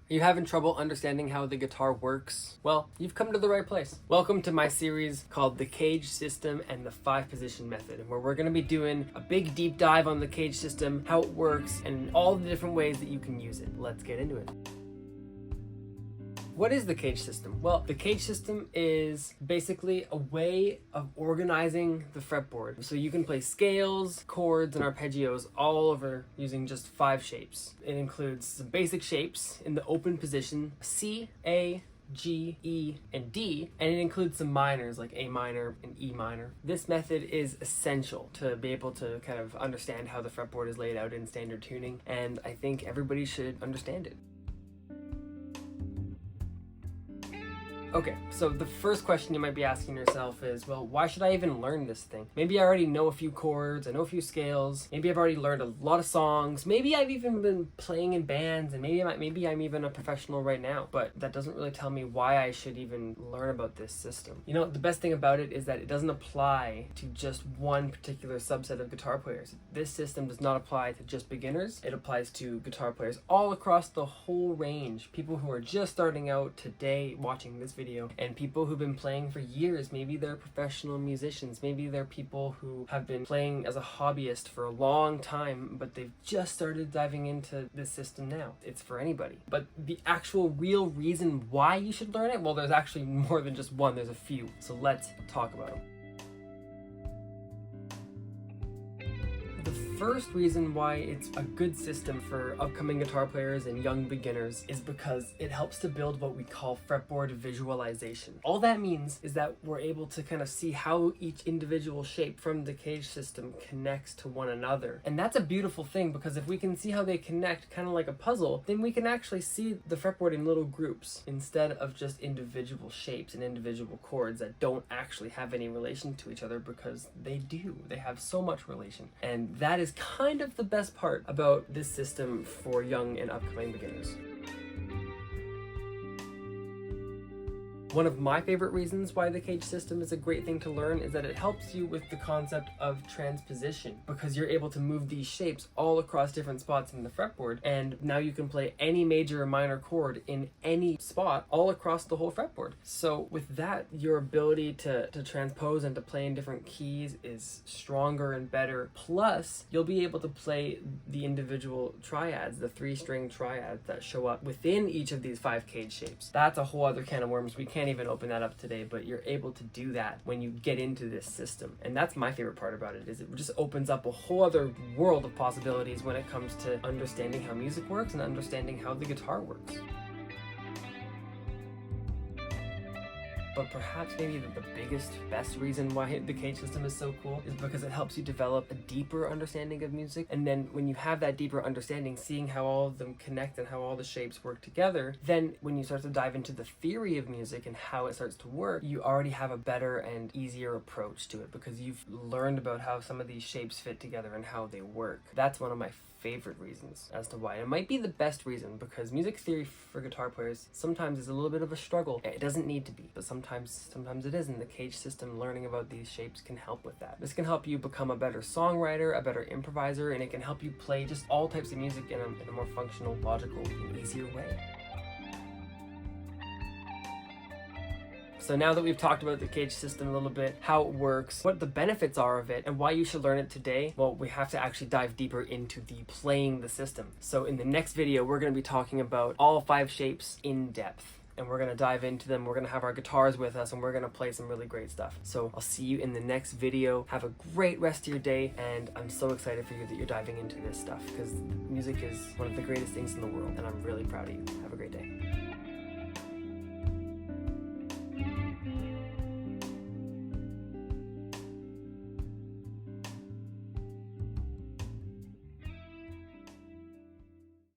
Are you having trouble understanding how the guitar works? Well, you've come to the right place. Welcome to my series called The CAGED System and the 5-Position Method, where we're going to be doing a big deep dive on the CAGED system, how it works, and all the different ways that you can use it. Let's get into it. What is the CAGED system? Well, the CAGED system is basically a way of organizing the fretboard. So you can play scales, chords, and arpeggios all over using just 5 shapes. It includes some basic shapes in the open position: C, A, G, E, and D, and it includes some minors like A minor and E minor. This method is essential to be able to kind of understand how the fretboard is laid out in standard tuning, and I think everybody should understand it. Okay, so the first question you might be asking yourself is, well, why should I even learn this thing? Maybe I already know a few chords, I know a few scales, maybe I've already learned a lot of songs, maybe I've even been playing in bands, and maybe I'm even a professional right now, but that doesn't really tell me why I should even learn about this system. You know, the best thing about it is that it doesn't apply to just one particular subset of guitar players. This system does not apply to just beginners. It applies to guitar players all across the whole range. People who are just starting out today watching this video, and people who've been playing for years. Maybe they're professional musicians, maybe they're people who have been playing as a hobbyist for a long time, but they've just started diving into this system now. It's for anybody. But the actual real reason why you should learn it, well, there's actually more than just one, there's a few. So let's talk about them. The first reason why it's a good system for upcoming guitar players and young beginners is because it helps to build what we call fretboard visualization. All that means is that we're able to kind of see how each individual shape from the CAGED system connects to one another. And that's a beautiful thing, because if we can see how they connect kind of like a puzzle, then we can actually see the fretboard in little groups instead of just individual shapes and individual chords that don't actually have any relation to each other, because they do. They have so much relation. And that is kind of the best part about this system for young and upcoming beginners. One of my favorite reasons why the CAGED system is a great thing to learn is that it helps you with the concept of transposition, because you're able to move these shapes all across different spots in the fretboard, and now you can play any major or minor chord in any spot all across the whole fretboard. So with that, your ability to transpose and to play in different keys is stronger and better. Plus, you'll be able to play the individual triads, the 3-string triads that show up within each of these 5 CAGED shapes. That's a whole other can of worms. We can't even open that up today, but you're able to do that when you get into this system. And that's my favorite part about it, is it just opens up a whole other world of possibilities when it comes to understanding how music works and understanding how the guitar works. But perhaps maybe the biggest, best reason why the CAGED system is so cool is because it helps you develop a deeper understanding of music. And then when you have that deeper understanding, seeing how all of them connect and how all the shapes work together, then when you start to dive into the theory of music and how it starts to work, you already have a better and easier approach to it, because you've learned about how some of these shapes fit together and how they work. That's one of my favorite reasons as to why. It might be the best reason, because music theory for guitar players sometimes is a little bit of a struggle. It doesn't need to be, but sometimes it is, and the CAGED system, learning about these shapes, can help with that. This can help you become a better songwriter, a better improviser, and it can help you play just all types of music in a more functional, logical, and easier way. So now that we've talked about the CAGED system a little bit, how it works, what the benefits are of it, and why you should learn it today, well, we have to actually dive deeper into the playing the system. So in the next video, we're going to be talking about all 5 shapes in depth, and we're going to dive into them. We're going to have our guitars with us, and we're going to play some really great stuff. So I'll see you in the next video. Have a great rest of your day, and I'm so excited for you that you're diving into this stuff, because music is one of the greatest things in the world, and I'm really proud of you. Have a great day.